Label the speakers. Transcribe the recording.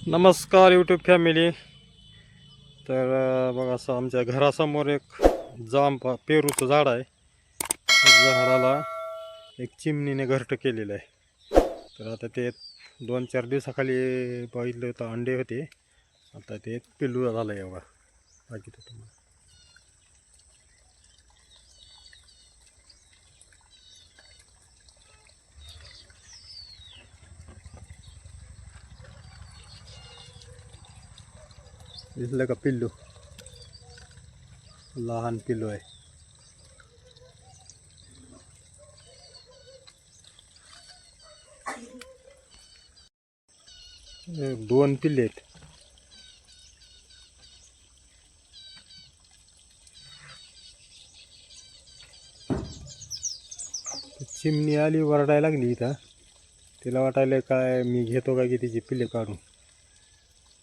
Speaker 1: नमस्कार YouTube family. तर बघा असं आमच्या घरासमोर एक पेरूचं झाड आहे. झाडाला एक चिमणीने घरटं केलेलं आहे. तर आता ते 2-4 दिवसाखाली बघितलं होतं अंडे होते. आता ते पिल्लू झालं आहे एवढा बाकी तुम्हाला दिसलं का? पिल्लू, लहान पिल्लू आहे. दोन पिल्ले आहेत. चिमणी आली, वरडायला लागली इथं. तिला वाटायला काय मी घेतो काय की तिची पिल्ले काढून.